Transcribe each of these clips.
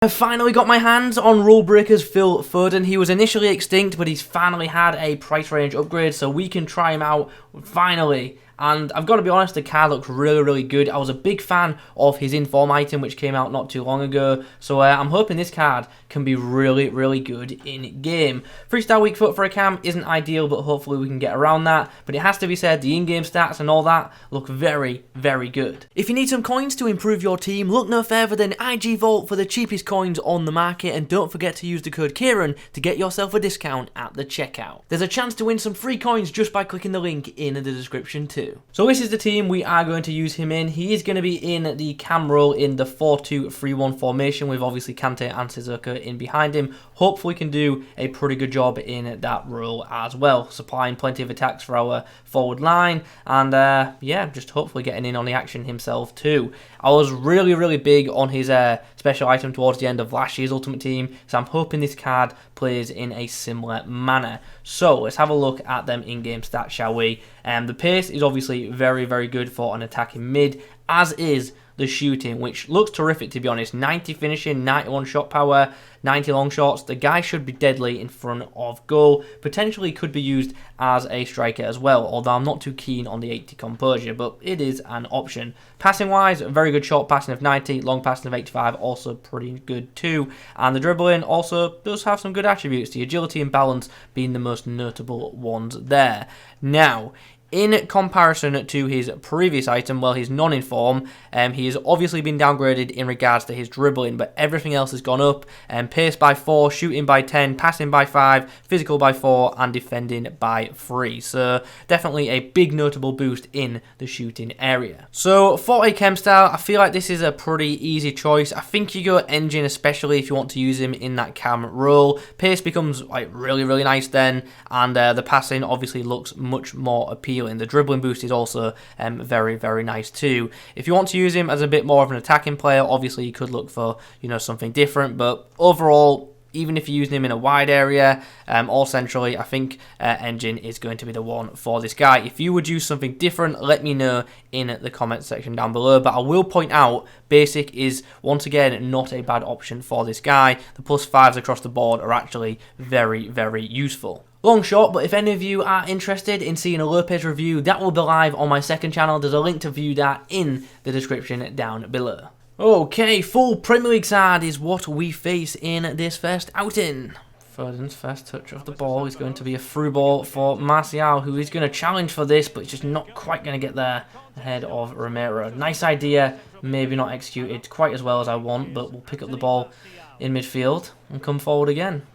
I finally got my hands on Rulebreakers Phil Foden. He was initially extinct, but he's finally had a price range upgrade, so we can try him out finally. And I've got to be honest, the card looks really good. I was a big fan of his inform item, which came out not too long ago. So I'm hoping this card can be really good in game. 3-star weak foot for a cam isn't ideal, but hopefully we can get around that. But it has to be said, the in-game stats and all that look very good. If you need some coins to improve your team, look no further than IG Vault for the cheapest coins on the market. And don't forget to use the code Kieron to get yourself a discount at the checkout. There's a chance to win some free coins just by clicking the link in the description too. So this is the team we are going to use him in. He is going to be in the cam role in the 4-2-3-1 formation with obviously Kante and Sissoko in behind him. Hopefully can do a pretty good job in that role as well, supplying plenty of attacks for our forward line and yeah, just hopefully getting in on the action himself too. I was really big on his special item towards the end of last year's Ultimate Team, so I'm hoping this card plays in a similar manner. So let's have a look at them in-game stats, shall we? The pace is obviously very good for an attacking mid, as is the shooting, which looks terrific to be honest. 90 finishing, 91 shot power, 90 long shots. The guy should be deadly in front of goal. Potentially could be used as a striker as well, although I'm not too keen on the 80 composure, but it is an option. Passing wise, very good short passing of 90, long passing of 85, also pretty good too. And the dribbling also does have some good attributes, the agility and balance being the most notable ones there. Now, in comparison to his previous item, well, his non-inform, he has obviously been downgraded in regards to his dribbling, but everything else has gone up. Pace by 4, shooting by 10, passing by 5, physical by 4, and defending by 3. So definitely a big notable boost in the shooting area. So for a chem style, I feel like this is a pretty easy choice. I think you go engine, especially if you want to use him in that cam role. Pace becomes like really nice then, and the passing obviously looks much more appealing. The dribbling boost is also very nice too. If you want to use him as a bit more of an attacking player, obviously you could look for, you know, something different, but overall, even if you're using him in a wide area or centrally, I think engine is going to be the one for this guy. If you would use something different, let me know in the comment section down below. But I will point out, basic is once again not a bad option for this guy. The +5s across the board are actually very useful. Long shot, but if any of you are interested in seeing a Lopes review, that will be live on my second channel. There's a link to view that in the description down below. Okay, full Premier League side is what we face in this first outing. Foden's first touch of the ball is going to be a through ball for Martial, who is going to challenge for this, but it's just not quite going to get there ahead of Romero. Nice idea, maybe not executed quite as well as I want, but we'll pick up the ball in midfield and come forward again.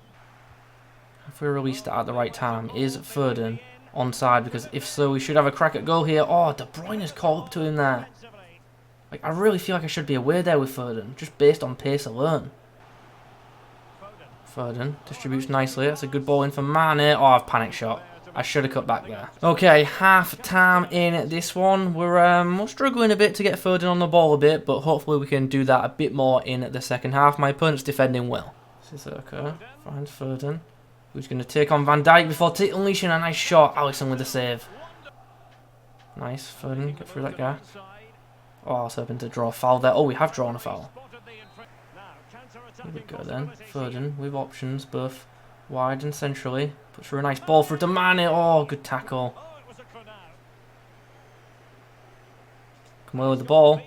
If we released it at the right time, is Foden onside? Because if so, we should have a crack at goal here. Oh, De Bruyne has caught up to him there. Like, I really feel like I should be away there with Foden, just based on pace alone. Foden distributes nicely. That's a good ball in for Mane. Oh, I've panic shot. I should have cut back there. Okay, half time in this one. We're struggling a bit to get Foden on the ball a bit, but hopefully we can do that a bit more in the second half. My opponent's defending well. Sissoko finds Foden, who's going to take on Van Dijk before unleashing a nice shot. Alisson with the save. Nice, Foden, get through that guy. Oh, I was hoping to draw a foul there. Oh, we have drawn a foul. Here we go then. Foden with options, both wide and centrally. Puts through a nice ball through to Mane. Oh, good tackle. Come away with the ball.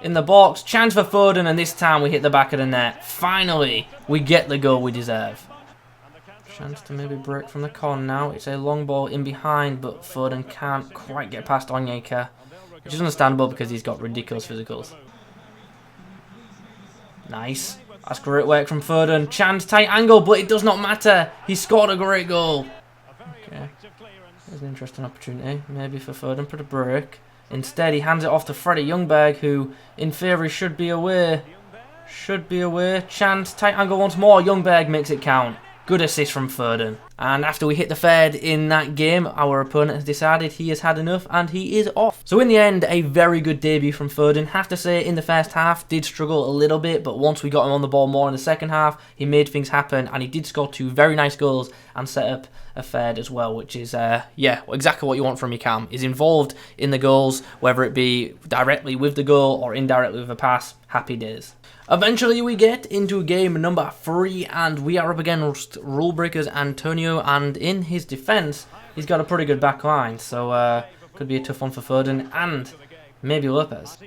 In the box, chance for Foden, and this time we hit the back of the net. Finally, we get the goal we deserve. Chance to maybe break from the corner now. It's a long ball in behind, but Foden can't quite get past Onyeka, which is understandable because he's got ridiculous physicals. Nice. That's great work from Foden. Chance, tight angle, but it does not matter. He scored a great goal. Okay. There's an interesting opportunity, maybe for Foden for the break. Instead, he hands it off to Freddie Ljungberg, who, in theory, should be away. Should be away. Chance, tight angle once more. Ljungberg makes it count. Good assist from Foden. And after we hit the third in that game, our opponent has decided he has had enough and he is off. So in the end, a very good debut from Foden. Have to say, in the first half, did struggle a little bit, but once we got him on the ball more in the second half, he made things happen and he did score 2 very nice goals and set up a third as well, which is, yeah, exactly what you want from your cam. Is involved in the goals, whether it be directly with the goal or indirectly with a pass. Happy days. Eventually we get into game number 3 and we are up against Rulebreakers Antonio, and in his defence he's got a pretty good back line, so could be a tough one for Foden and maybe Lopes.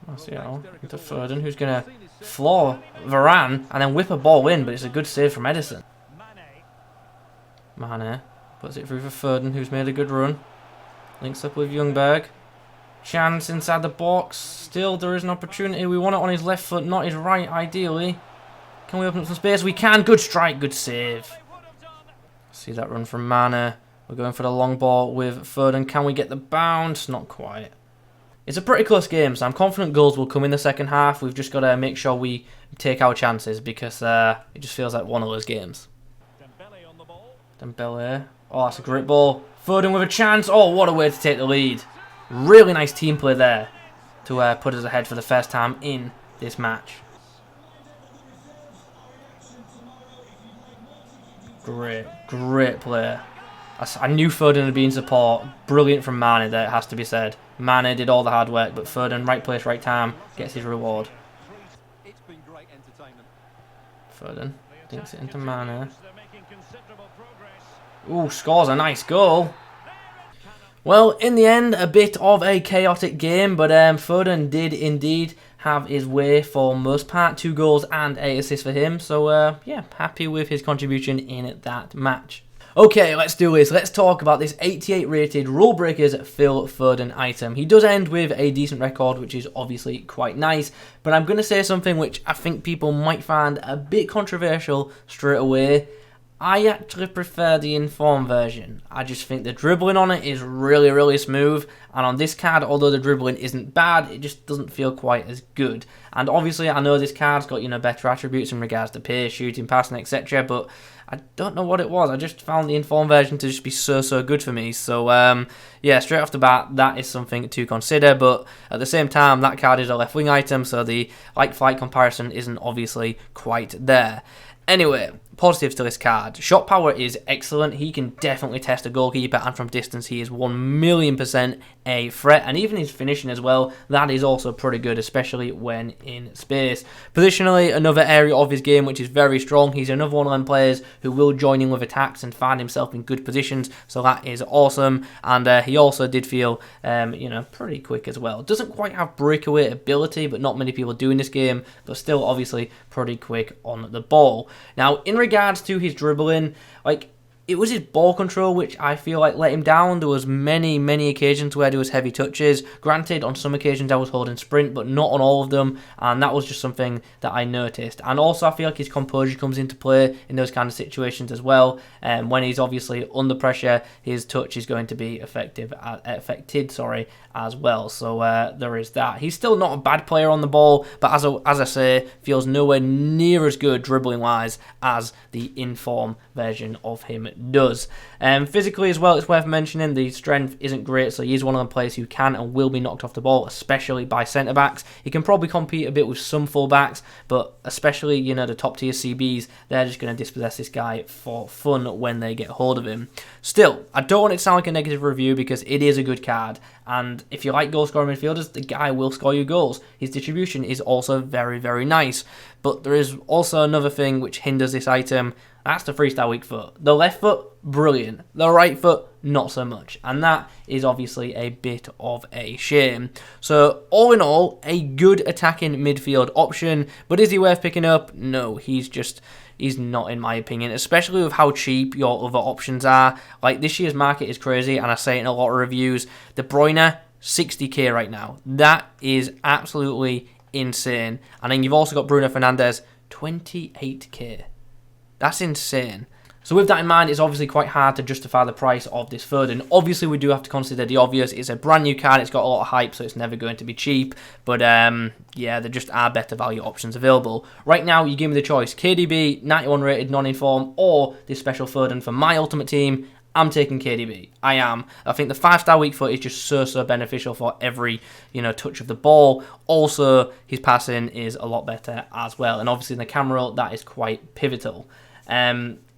Martial into Foden, who's going to floor Varane and then whip a ball in, but it's a good save from Edison. Mane puts it through for Foden, who's made a good run. Links up with Ljungberg. Chance inside the box. Still, there is an opportunity. We want it on his left foot, not his right, ideally. Can we open up some space? We can. Good strike, good save. See that run from Mane. We're going for the long ball with Foden. Can we get the bounce? Not quite. It's a pretty close game, so I'm confident goals will come in the second half. We've just got to make sure we take our chances because it just feels like one of those games. Dembele. Oh, that's a great ball. Foden with a chance. Oh, what a way to take the lead. Really nice team play there to put us ahead for the first time in this match. Great player. I knew Foden would be in support. Brilliant from Mane there, it has to be said. Mane did all the hard work, but Foden, right place, right time, gets his reward. Foden dinks it into Mane. Ooh, scores a nice goal. Well, in the end, a bit of a chaotic game, but Foden did indeed have his way for most part. 2 goals and 8 assists for him, so yeah, happy with his contribution in that match. Okay, let's do this. Let's talk about this 88 rated Rulebreakers Phil Foden item. He does end with a decent record, which is obviously quite nice, but I'm going to say something which I think people might find a bit controversial straight away. I actually prefer the inform version. I just think the dribbling on it is really smooth, and on this card, although the dribbling isn't bad, it just doesn't feel quite as good. And obviously I know this card's got, you know, better attributes in regards to pace, shooting, passing, etc, but I don't know what it was. I just found the inform version to just be so good for me. So yeah, straight off the bat, that is something to consider, but at the same time, that card is a left wing item, so the like-for-like comparison isn't obviously quite there. Anyway, positives to this card. Shot power is excellent. He can definitely test a goalkeeper, and from distance he is 1,000,000% a threat. And even his finishing as well, that is also pretty good, especially when in space. Positionally, another area of his game which is very strong. He's another one of them players who will join in with attacks and find himself in good positions, so that is awesome. And he also did feel, you know, pretty quick as well. Doesn't quite have breakaway ability, but not many people do in this game, but still obviously pretty quick on the ball. Now, in regards to his dribbling, like, it was his ball control which I feel like let him down. There was many occasions where there was heavy touches. Granted, on some occasions I was holding sprint, but not on all of them, and that was just something that I noticed. And also I feel like his composure comes into play in those kind of situations as well. When he's obviously under pressure, his touch is going to be affected as well. So there is that. He's still not a bad player on the ball, but as I say, feels nowhere near as good dribbling wise as the inform version of him does. Physically as well, it's worth mentioning the strength isn't great, so he's one of the players who can and will be knocked off the ball, especially by centre backs. He can probably compete a bit with some full backs, but especially, you know, the top tier CBs, they're just going to dispossess this guy for fun when they get hold of him. Still, I don't want it to sound like a negative review because it is a good card, and if you like goal scoring midfielders, the guy will score you goals. His distribution is also very nice, but there is also another thing which hinders this item. That's the freestyle weak foot. The left foot, brilliant. The right foot, not so much. And that is obviously a bit of a shame. So, all in all, a good attacking midfield option. But is he worth picking up? No, he's not, in my opinion. Especially with how cheap your other options are. Like, this year's market is crazy, and I say it in a lot of reviews. De Bruyne, 60k right now. That is absolutely insane. And then you've also got Bruno Fernandes, 28k. That's insane. So with that in mind, it's obviously quite hard to justify the price of this Foden. Obviously, we do have to consider the obvious. It's a brand new card. It's got a lot of hype, so it's never going to be cheap. But yeah, there just are better value options available. Right now, you give me the choice. KDB, 91 rated, non-inform, or this special Foden for my ultimate team. I'm taking KDB. I am. I think the 5-star weak foot is just so beneficial for every, you know, touch of the ball. Also, his passing is a lot better as well. And obviously in the camera, that is quite pivotal.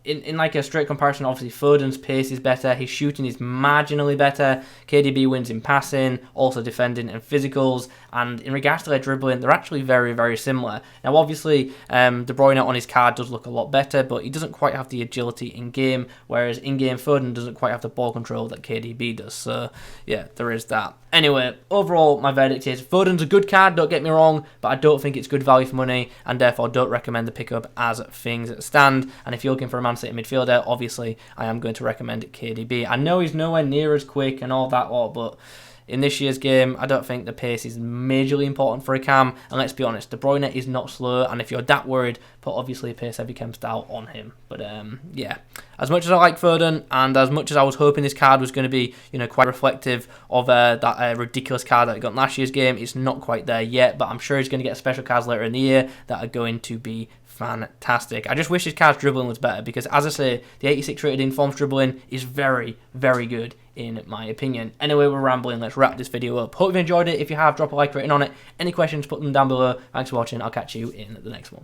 in like a straight comparison, obviously Foden's pace is better, his shooting is marginally better, KDB wins in passing, also defending and physicals, and in regards to their dribbling, they're actually very, very similar. Now obviously, De Bruyne on his card does look a lot better, but he doesn't quite have the agility in-game, whereas in-game Foden doesn't quite have the ball control that KDB does, so yeah, there is that. Anyway, overall, my verdict is Foden's a good card, don't get me wrong, but I don't think it's good value for money, and therefore don't recommend the pickup as things stand. And if you're looking for a Man City midfielder, obviously, I am going to recommend KDB. I know he's nowhere near as quick and all that lot, but in this year's game, I don't think the pace is majorly important for a cam. And let's be honest, De Bruyne is not slow, and if you're that worried, put obviously a pace-heavy cam style on him. But yeah, as much as I like Foden, and as much as I was hoping this card was going to be, quite reflective of that ridiculous card that I got in last year's game, it's not quite there yet. But I'm sure he's going to get special cards later in the year that are going to be fantastic. I just wish his card's dribbling was better, because as I say, the 86 rated informs dribbling is very, very good in my opinion. Anyway, we're rambling. Let's wrap this video up. Hope you enjoyed it. If you have, drop a like rating on it. Any questions, put them down below. Thanks for watching. I'll catch you in the next one.